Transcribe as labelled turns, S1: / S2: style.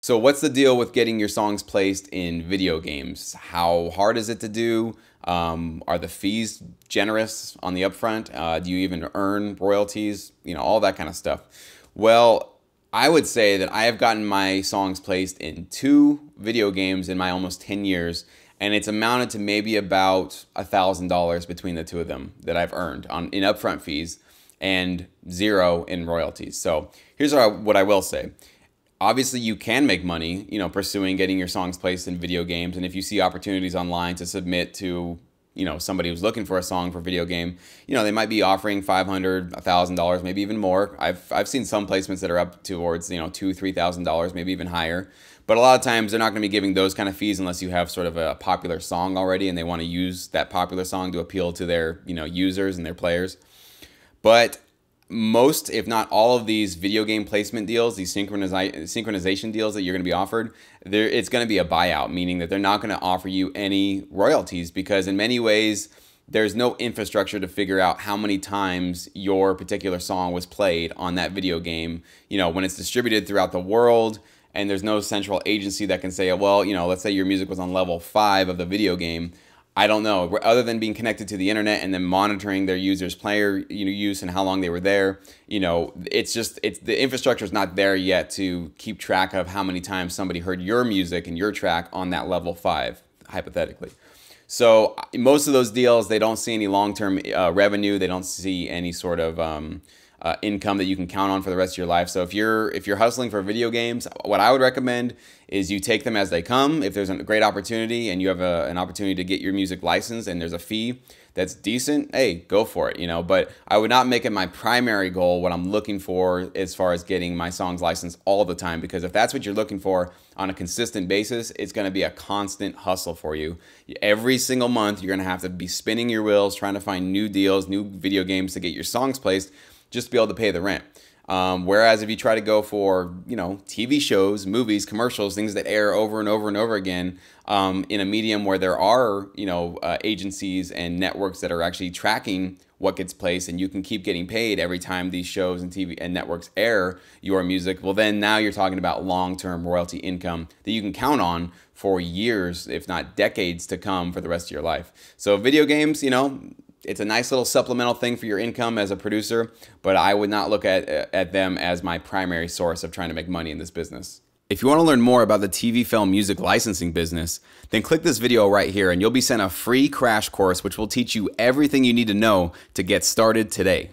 S1: So what's the deal with getting your songs placed in video games? How hard is it to do? Are the fees generous on the upfront? Do you even earn royalties? You know, all that kind of stuff. Well, I would say that I have gotten my songs placed in 2 video games in my almost 10 years, and it's amounted to maybe about $1,000 between the 2 of them that I've earned in upfront fees and 0 in royalties. So here's what I will say. Obviously, you can make money, you know, pursuing getting your songs placed in video games. And if you see opportunities online to submit to, you know, somebody who's looking for a song for video game, you know, they might be offering $500, $1,000, maybe even more. I've seen some placements that are up towards, you know, $2,000, $3,000, maybe even higher. But a lot of times they're not going to be giving those kind of fees unless you have sort of a popular song already and they want to use that popular song to appeal to their, you know, users and their players. But most, if not all of these video game placement deals, these synchronization deals that you're going to be offered, it's going to be a buyout, meaning that they're not going to offer you any royalties because in many ways, there's no infrastructure to figure out how many times your particular song was played on that video game. You know, when it's distributed throughout the world and there's no central agency that can say, well, you know, let's say your music was on level 5 of the video game. I don't know, other than being connected to the internet and then monitoring their users' player use and how long they were there. You know, it's the infrastructure is not there yet to keep track of how many times somebody heard your music and your track on that level 5, hypothetically. So most of those deals, they don't see any long-term revenue. They don't see any sort of income that you can count on for the rest of your life. So if you're hustling for video games, what I would recommend is you take them as they come. If there's a great opportunity and you have an opportunity to get your music licensed and there's a fee that's decent, hey, go for it, you know. But I would not make it my primary goal, what I'm looking for as far as getting my songs licensed all the time, because if that's what you're looking for on a consistent basis, it's going to be a constant hustle for you. Every single month, you're going to have to be spinning your wheels, trying to find new deals, new video games to get your songs placed, just to be able to pay the rent. Whereas if you try to go for, you know, TV shows, movies, commercials, things that air over and over and over again in a medium where there are, you know, agencies and networks that are actually tracking what gets placed and you can keep getting paid every time these shows and TV and networks air your music, well, then now you're talking about long-term royalty income that you can count on for years, if not decades to come for the rest of your life. So video games, you know, it's a nice little supplemental thing for your income as a producer, but I would not look at them as my primary source of trying to make money in this business. If you want to learn more about the TV film music licensing business, then click this video right here and you'll be sent a free crash course which will teach you everything you need to know to get started today.